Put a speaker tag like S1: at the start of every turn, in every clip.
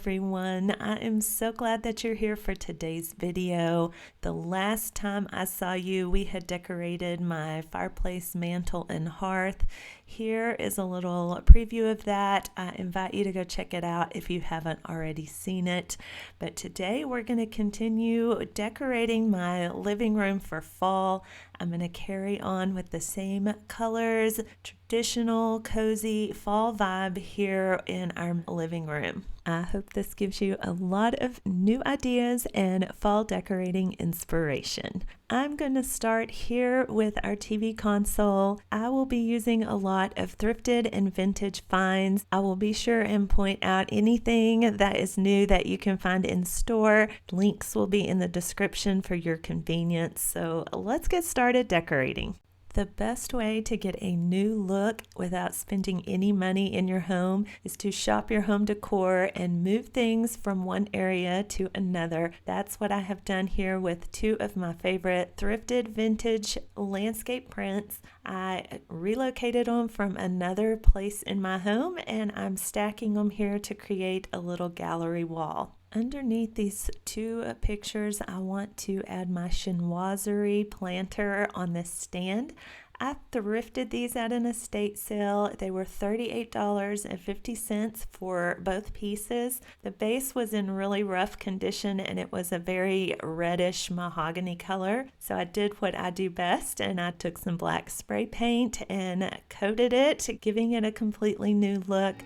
S1: everyone. I am so glad that you're here for today's video. The last time I saw you, we had decorated my fireplace, mantle, and hearth. Here is a little preview of that. I invite you to go check it out if you haven't already seen it. But today we're going to continue decorating my living room for fall. I'm going to carry on with the same colors, traditional, cozy fall vibe here in our living room. I hope this gives you a lot of new ideas and fall decorating inspiration. I'm going to start here with our TV console. I will be using a lot of thrifted and vintage finds. I will be sure and point out anything that is new that you can find in store. Links will be in the description for your convenience. So let's get started decorating. The best way to get a new look without spending any money in your home is to shop your home decor and move things from one area to another. That's what I have done here with two of my favorite thrifted vintage landscape prints. I relocated them from another place in my home and I'm stacking them here to create a little gallery wall. Underneath these two pictures, I want to add my chinoiserie planter on this stand. I thrifted these at an estate sale. They were $38.50 for both pieces. The base was in really rough condition and it was a very reddish mahogany color. So I did what I do best and I took some black spray paint and coated it, giving it a completely new look.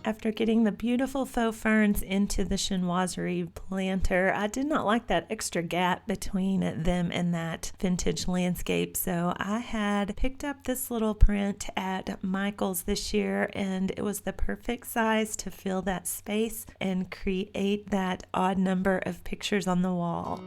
S1: After getting the beautiful faux ferns into the chinoiserie planter, I did not like that extra gap between them and that vintage landscape, so I had picked up this little print at Michael's this year, and it was the perfect size to fill that space and create that odd number of pictures on the wall.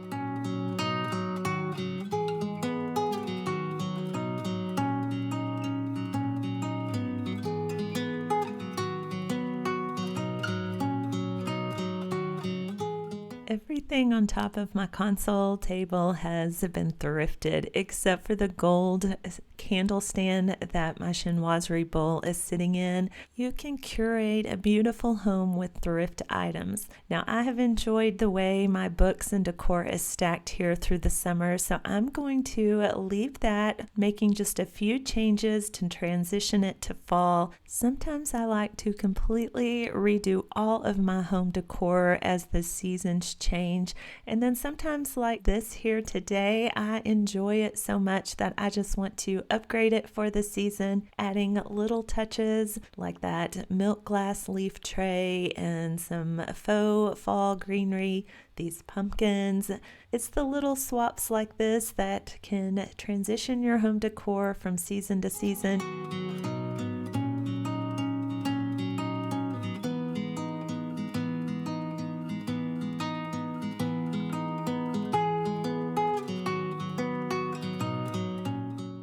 S1: Everything on top of my console table has been thrifted except for the gold candle stand that my chinoiserie bowl is sitting in. You can curate a beautiful home with thrift items. Now, I have enjoyed the way my books and decor is stacked here through the summer, so I'm going to leave that, making just a few changes to transition it to fall. Sometimes I like to completely redo all of my home decor as the seasons change, and then sometimes, like this here today, I enjoy it so much that I just want to upgrade it for the season, adding little touches like that milk glass leaf tray and some faux fall greenery, these pumpkins. It's the little swaps like this that can transition your home decor from season to season.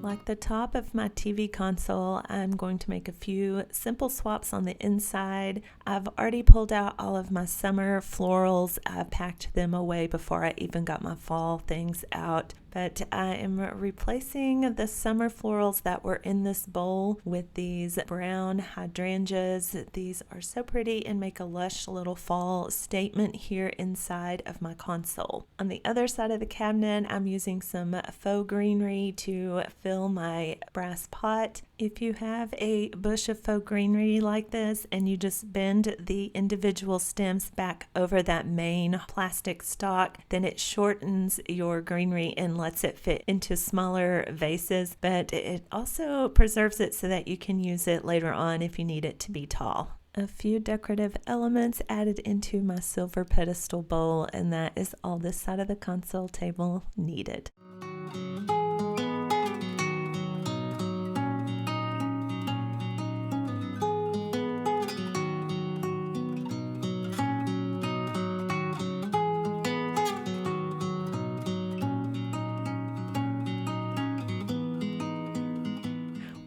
S1: Like the top of my TV console, I'm going to make a few simple swaps on the inside. I've already pulled out all of my summer florals. I packed them away before I even got my fall things out. But I am replacing the summer florals that were in this bowl with these brown hydrangeas. These are so pretty and make a lush little fall statement here inside of my console. On the other side of the cabinet, I'm using some faux greenery to fill my brass pot. If you have a bush of faux greenery like this and you just bend the individual stems back over that main plastic stalk, then it shortens your greenery and lets it fit into smaller vases, but it also preserves it so that you can use it later on if you need it to be tall. A few decorative elements added into my silver pedestal bowl, and that is all this side of the console table needed.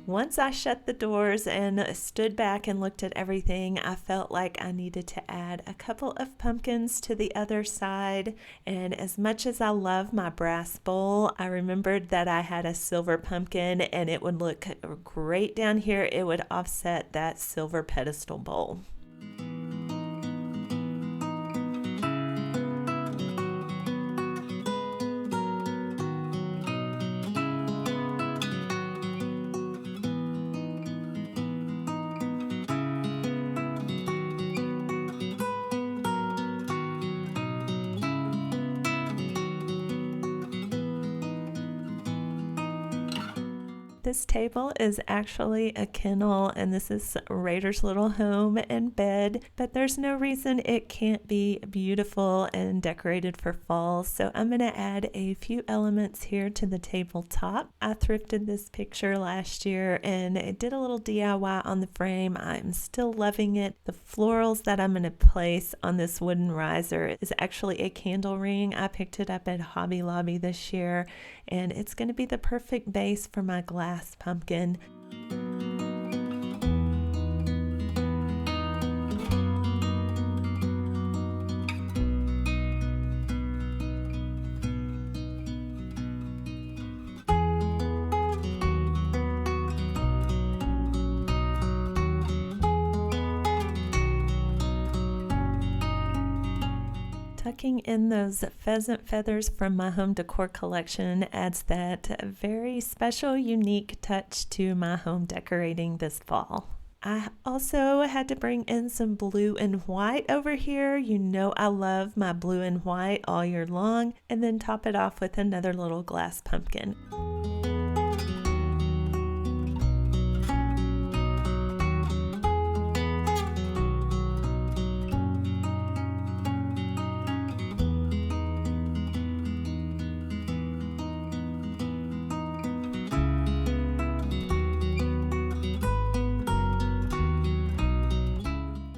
S1: Once I shut the doors and stood back and looked at everything, I felt like I needed to add a couple of pumpkins to the other side. And as much as I love my brass bowl, I remembered that I had a silver pumpkin and it would look great down here. It would offset that silver pedestal bowl. This table is actually a kennel, and this is Raider's little home and bed, but there's no reason it can't be beautiful and decorated for fall. So I'm going to add a few elements here to the tabletop. I thrifted this picture last year and it did a little DIY on the frame. I'm still loving it. The florals that I'm going to place on this wooden riser is actually a candle ring. I picked it up at Hobby Lobby this year, and it's going to be the perfect base for my glass pumpkin. Tucking in those pheasant feathers from my home decor collection adds that very special, unique touch to my home decorating this fall. I also had to bring in some blue and white over here. You know I love my blue and white all year long, and then top it off with another little glass pumpkin.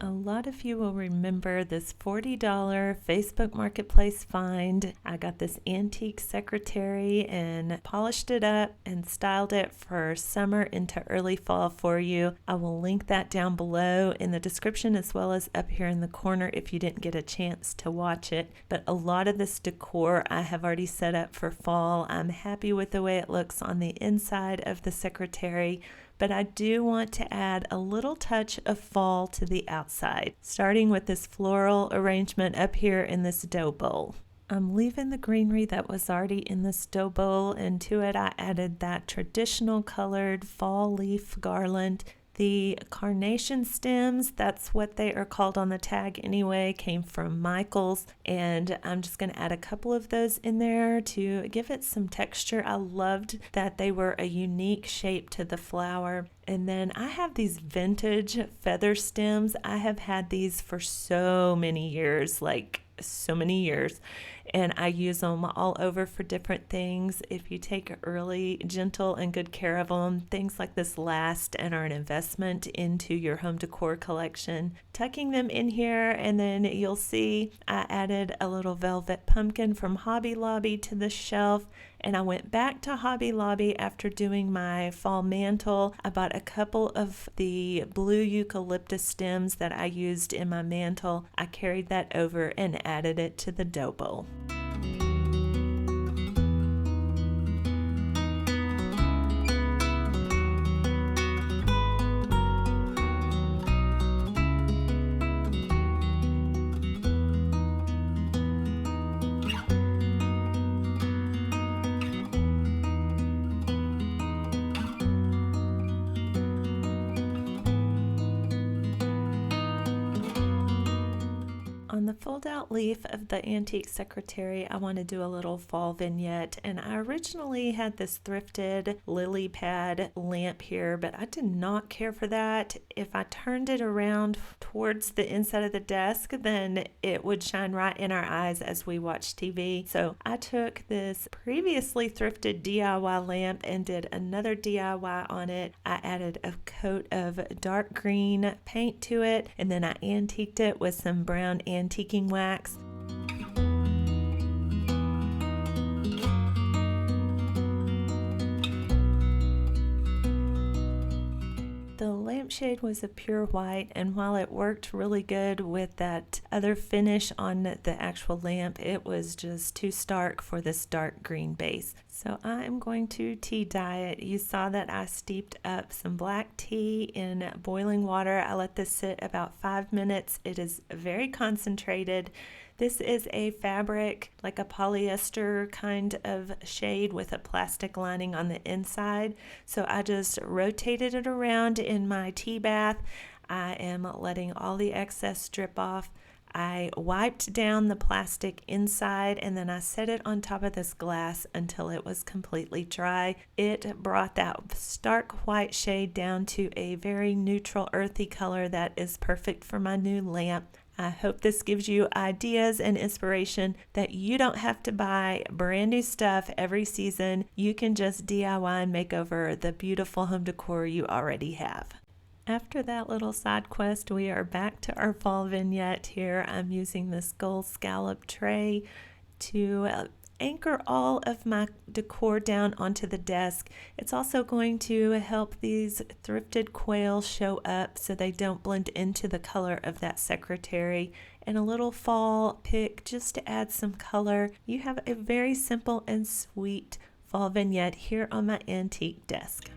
S1: A lot of you will remember this $40 Facebook Marketplace find. I got this antique secretary and polished it up and styled it for summer into early fall for you. I will link that down below in the description as well as up here in the corner if you didn't get a chance to watch it. But a lot of this decor I have already set up for fall. I'm happy with the way it looks on the inside of the secretary, but I do want to add a little touch of fall to the outside, starting with this floral arrangement up here in this dough bowl. I'm leaving the greenery that was already in this dough bowl, and to it I added that traditional colored fall leaf garland. The carnation stems, that's what they are called on the tag anyway, came from Michael's, and I'm just going to add a couple of those in there to give it some texture. I loved that they were a unique shape to the flower. And then I have these vintage feather stems. I have had these for so many years, and I use them all over for different things. If you take early, gentle, and good care of them, things like this last and are an investment into your home decor collection. Tucking them in here, and then you'll see I added a little velvet pumpkin from Hobby Lobby to the shelf, and I went back to Hobby Lobby after doing my fall mantle. I bought a couple of the blue eucalyptus stems that I used in my mantle. I carried that over and added it to the dough bowl. On the fold-out leaf of the antique secretary, I want to do a little fall vignette, and I originally had this thrifted lily pad lamp here, but I did not care for that. If I turned it around towards the inside of the desk, then it would shine right in our eyes as we watch TV. So I took this previously thrifted DIY lamp and did another DIY on it. I added a coat of dark green paint to it, and then I antiqued it with some brown antiquing wax. lampshade was a pure white, and while it worked really good with that other finish on the actual lamp, it was just too stark for this dark green base. So I'm going to tea dye it. You saw that I steeped up some black tea in boiling water. I let this sit about 5 minutes. It is very concentrated. This is a fabric, like a polyester kind of shade with a plastic lining on the inside. So I just rotated it around in my tea bath. I am letting all the excess drip off. I wiped down the plastic inside and then I set it on top of this glass until it was completely dry. It brought that stark white shade down to a very neutral earthy color that is perfect for my new lamp. I hope this gives you ideas and inspiration that you don't have to buy brand new stuff every season. You can just DIY and make over the beautiful home decor you already have. After that little side quest, we are back to our fall vignette here. I'm using this gold scallop tray to anchor all of my decor down onto the desk. It's also going to help these thrifted quail show up so they don't blend into the color of that secretary. And a little fall pick just to add some color. You have a very simple and sweet fall vignette here on my antique desk.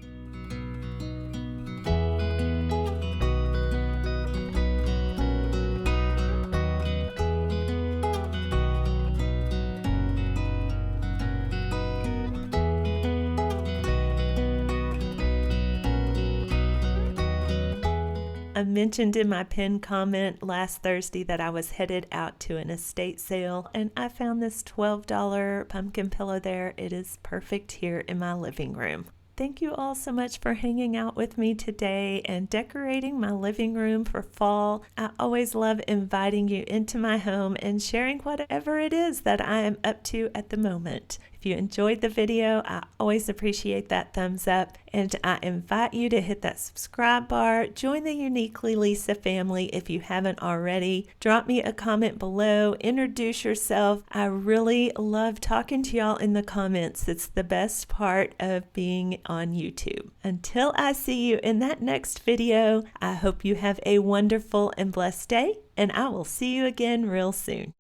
S1: I mentioned in my pinned comment last Thursday that I was headed out to an estate sale and I found this $12 pumpkin pillow there. It is perfect here in my living room. Thank you all so much for hanging out with me today and decorating my living room for fall. I always love inviting you into my home and sharing whatever it is that I am up to at the moment. If you enjoyed the video, I always appreciate that thumbs up, and I invite you to hit that subscribe bar. Join the Uniquely Lesa family if you haven't already. Drop me a comment below, introduce yourself. I really love talking to y'all in the comments. It's the best part of being on YouTube. Until I see you in that next video, I hope you have a wonderful and blessed day, and I will see you again real soon.